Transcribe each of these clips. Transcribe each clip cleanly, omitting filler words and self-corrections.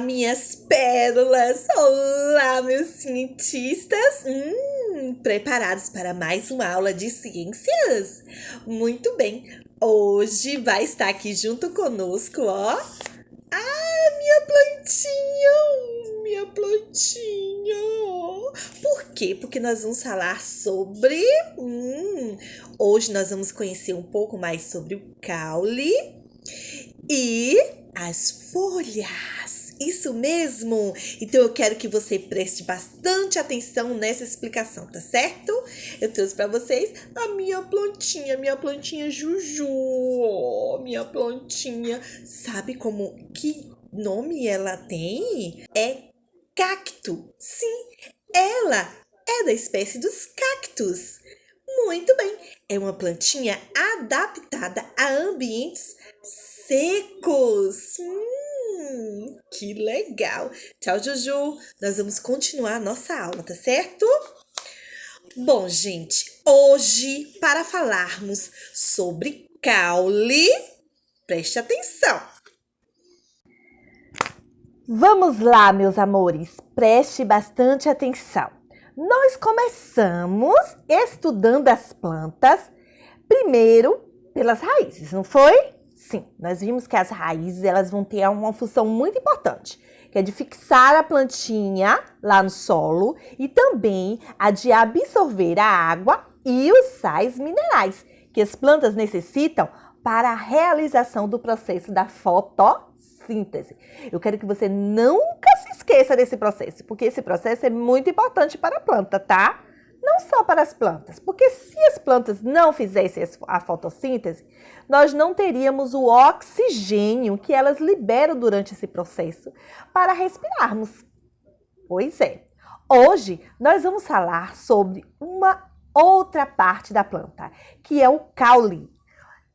minhas pérolas! Olá, meus cientistas! Preparados para mais uma aula de ciências? Muito bem! Hoje vai estar aqui junto conosco, ó. Minha plantinha! Minha plantinha! Por quê? Porque nós vamos falar sobre... Hoje nós vamos conhecer um pouco mais sobre o caule e as folhas. Isso mesmo! Então eu quero que você preste bastante atenção nessa explicação, tá certo? Eu trouxe para vocês a minha plantinha Juju. Minha plantinha. Sabe que nome ela tem? É cacto. Sim, ela é da espécie dos cactos. Muito bem, é uma plantinha adaptada a ambientes secos. Que legal! Tchau, Juju! Nós vamos continuar a nossa aula, tá certo? Bom, gente, hoje, para falarmos sobre caule, preste atenção! Vamos lá, meus amores, preste bastante atenção. Nós começamos estudando as plantas, primeiro pelas raízes, não foi? Sim, nós vimos que as raízes elas vão ter uma função muito importante, que é de fixar a plantinha lá no solo e também a de absorver a água e os sais minerais que as plantas necessitam para a realização do processo da fotossíntese. Eu quero que você nunca se esqueça desse processo, porque esse processo é muito importante para a planta, tá? Não só para as plantas, porque se as plantas não fizessem a fotossíntese, nós não teríamos o oxigênio que elas liberam durante esse processo para respirarmos. Pois é, hoje nós vamos falar sobre uma outra parte da planta, que é o caule.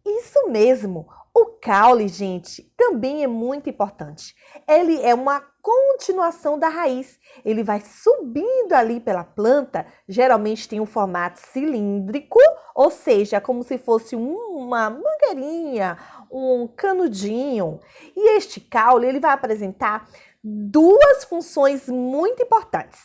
Isso mesmo, o caule, gente, também é muito importante. Ele é uma continuação da raiz. Ele vai subindo ali pela planta, geralmente tem um formato cilíndrico, ou seja, como se fosse uma mangueirinha, um canudinho. E este caule, ele vai apresentar duas funções muito importantes.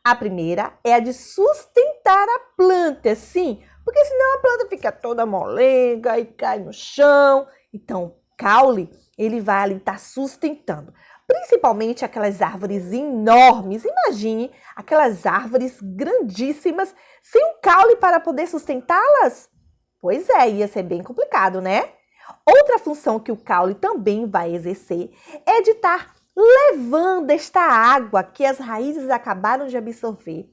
A primeira é a de sustentar a planta, sim, porque senão a planta fica toda molenga e cai no chão. Então, o caule, ele vai ali estar sustentando. Principalmente aquelas árvores enormes. Imagine aquelas árvores grandíssimas sem um caule para poder sustentá-las. Pois é, ia ser bem complicado, né? Outra função que o caule também vai exercer é de estar levando esta água que as raízes acabaram de absorver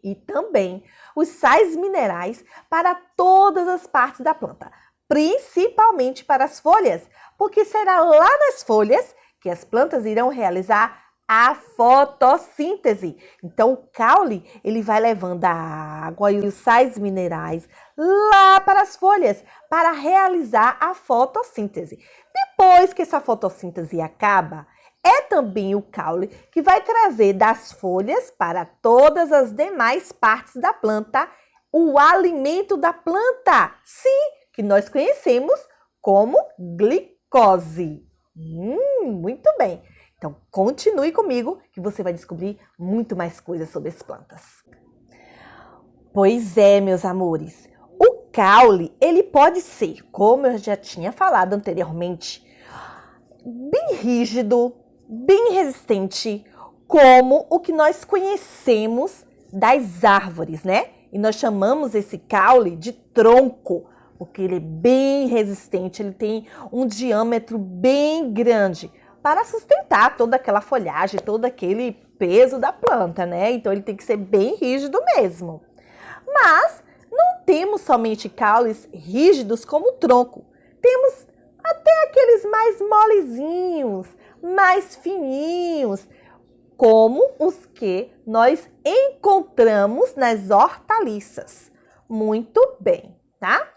e também os sais minerais para todas as partes da planta, principalmente para as folhas, porque será lá nas folhas que as plantas irão realizar a fotossíntese. Então, o caule, ele vai levando a água e os sais minerais lá para as folhas para realizar a fotossíntese. Depois que essa fotossíntese acaba, é também o caule que vai trazer das folhas para todas as demais partes da planta o alimento da planta. Sim, que nós conhecemos como glicose. Muito bem. Então, continue comigo que você vai descobrir muito mais coisas sobre as plantas. Pois é, meus amores. O caule, ele pode ser, como eu já tinha falado anteriormente, bem rígido, bem resistente, como o que nós conhecemos das árvores, né? E nós chamamos esse caule de tronco, porque ele é bem resistente, ele tem um diâmetro bem grande para sustentar toda aquela folhagem, todo aquele peso da planta, né? Então, ele tem que ser bem rígido mesmo. Mas não temos somente caules rígidos como o tronco. Temos até aqueles mais molezinhos, mais fininhos, como os que nós encontramos nas hortaliças. Muito bem, tá?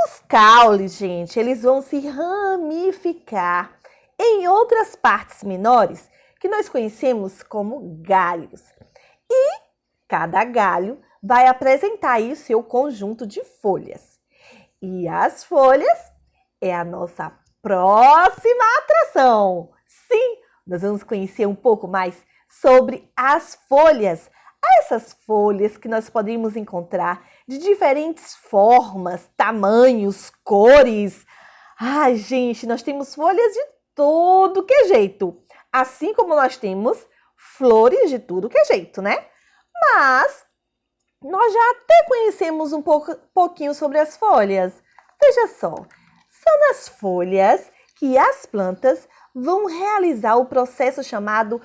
Os caules, gente, eles vão se ramificar em outras partes menores que nós conhecemos como galhos. E cada galho vai apresentar aí o seu conjunto de folhas. E as folhas é a nossa próxima atração. Sim, nós vamos conhecer um pouco mais sobre as folhas. Essas folhas que nós podemos encontrar de diferentes formas, tamanhos, cores. Ai, gente, nós temos folhas de todo que é jeito. Assim como nós temos flores de tudo que é jeito, né? Mas nós já até conhecemos um pouquinho sobre as folhas. Veja só, são nas folhas que as plantas vão realizar o processo chamado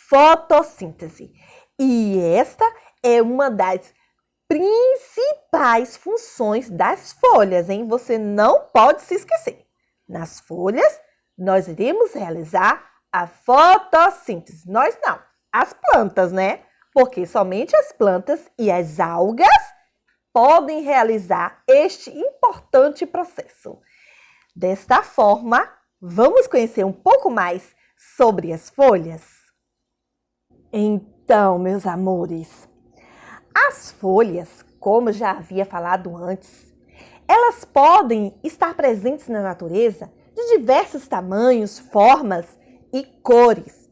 fotossíntese. E esta é uma das principais funções das folhas, hein? Você não pode se esquecer. Nas folhas, nós iremos realizar a fotossíntese. Nós não, as plantas, né? Porque somente as plantas e as algas podem realizar este importante processo. Desta forma, vamos conhecer um pouco mais sobre as folhas? Então, meus amores, as folhas, como já havia falado antes, elas podem estar presentes na natureza de diversos tamanhos, formas e cores.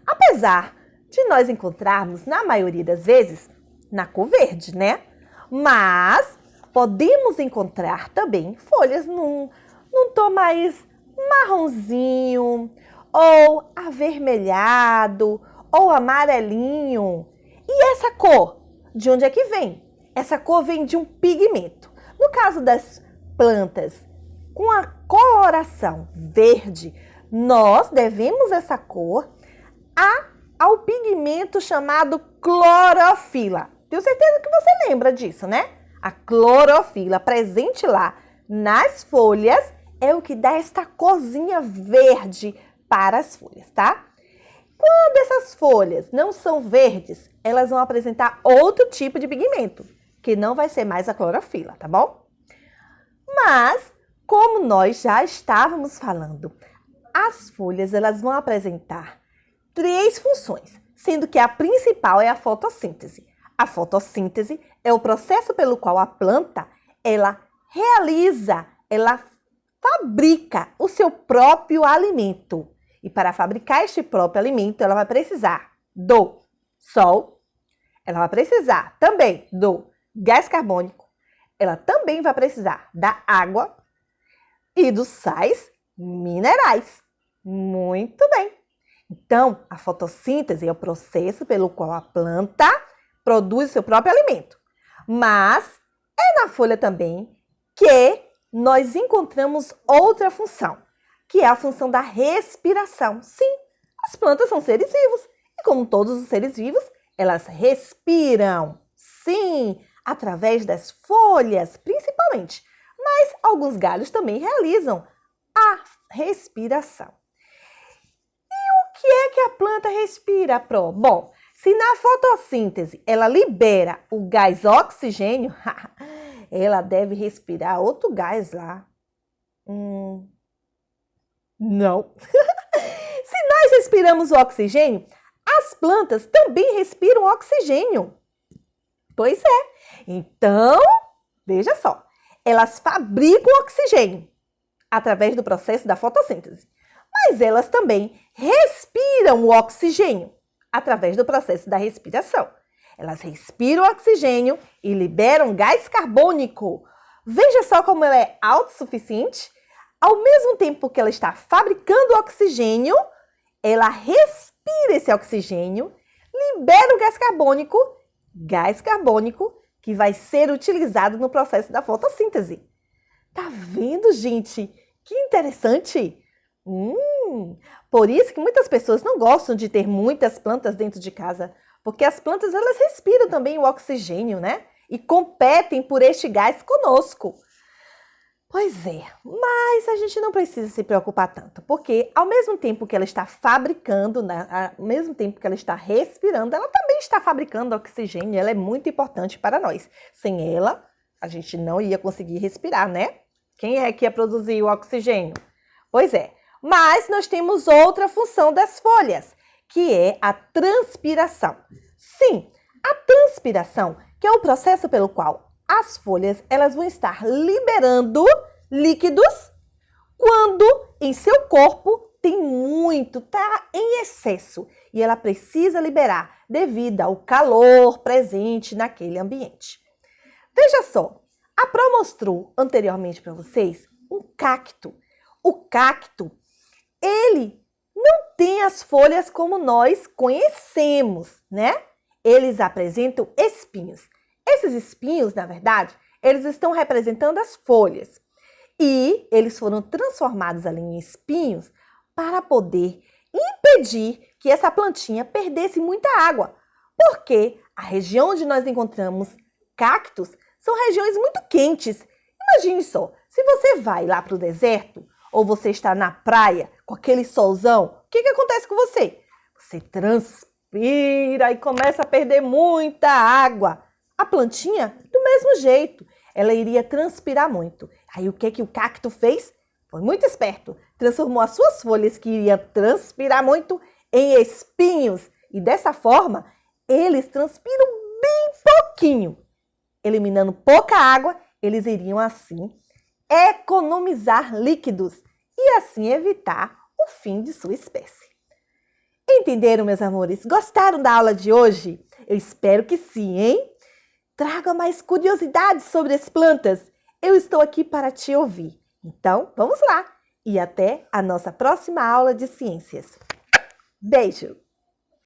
Apesar de nós encontrarmos, na maioria das vezes, na cor verde, né? Mas podemos encontrar também folhas num tom mais marronzinho, ou avermelhado, ou amarelinho. E essa cor, de onde é que vem? Essa cor vem de um pigmento. No caso das plantas com a coloração verde, nós devemos essa cor ao pigmento chamado clorofila. Tenho certeza que você lembra disso, né? A clorofila presente lá nas folhas é o que dá esta corzinha verde para as folhas, tá? Quando essas folhas não são verdes, elas vão apresentar outro tipo de pigmento, que não vai ser mais a clorofila, tá bom? Mas, como nós já estávamos falando, as folhas elas vão apresentar 3 funções, sendo que a principal é a fotossíntese. A fotossíntese é o processo pelo qual a planta, ela fabrica o seu próprio alimento. E para fabricar este próprio alimento, ela vai precisar do sol, ela vai precisar também do gás carbônico, ela também vai precisar da água e dos sais minerais. Muito bem! Então, a fotossíntese é o processo pelo qual a planta produz o seu próprio alimento. Mas é na folha também que nós encontramos outra função, que é a função da respiração. Sim, as plantas são seres vivos e, como todos os seres vivos, elas respiram. Sim, através das folhas, principalmente. Mas alguns galhos também realizam a respiração. O que é que a planta respira, Pro? Bom, se na fotossíntese ela libera o gás oxigênio, ela deve respirar outro gás lá. Não. Se nós respiramos o oxigênio, as plantas também respiram oxigênio. Pois é. Então, veja só, elas fabricam oxigênio através do processo da fotossíntese. Mas elas também respiram o oxigênio através do processo da respiração. Elas respiram o oxigênio e liberam gás carbônico. Veja só como ela é autossuficiente. Ao mesmo tempo que ela está fabricando oxigênio, ela respira esse oxigênio, libera o gás carbônico que vai ser utilizado no processo da fotossíntese. Tá vendo, gente? Que interessante! Por isso que muitas pessoas não gostam de ter muitas plantas dentro de casa, porque as plantas elas respiram também o oxigênio, né? E competem por este gás conosco. Pois é, mas a gente não precisa se preocupar tanto, porque ao mesmo tempo que ela está fabricando, ao mesmo tempo que ela está respirando, ela também está fabricando oxigênio, ela é muito importante para nós. Sem ela, a gente não ia conseguir respirar, né? Quem é que ia produzir o oxigênio? Pois é, mas nós temos outra função das folhas, que é a transpiração. Sim, a transpiração, que é o processo pelo qual as folhas elas vão estar liberando líquidos quando em seu corpo tem muito, tá em excesso e ela precisa liberar devido ao calor presente naquele ambiente. Veja só, a Pro mostrou anteriormente para vocês um cacto. O cacto, ele não tem as folhas como nós conhecemos, né? Eles apresentam espinhos. Esses espinhos, na verdade, eles estão representando as folhas. E eles foram transformados ali em espinhos para poder impedir que essa plantinha perdesse muita água. Porque a região onde nós encontramos cactos são regiões muito quentes. Imagine só, se você vai lá para o deserto ou você está na praia com aquele solzão, o que acontece com você? Você transpira e começa a perder muita água. A plantinha, do mesmo jeito, ela iria transpirar muito. Aí o que o cacto fez? Foi muito esperto. Transformou as suas folhas, que iriam transpirar muito, em espinhos. E dessa forma, eles transpiram bem pouquinho. Eliminando pouca água, eles iriam assim economizar líquidos e assim evitar o fim de sua espécie. Entenderam, meus amores? Gostaram da aula de hoje? Eu espero que sim, hein? Traga mais curiosidades sobre as plantas. Eu estou aqui para te ouvir. Então, vamos lá! E até a nossa próxima aula de ciências. Beijo!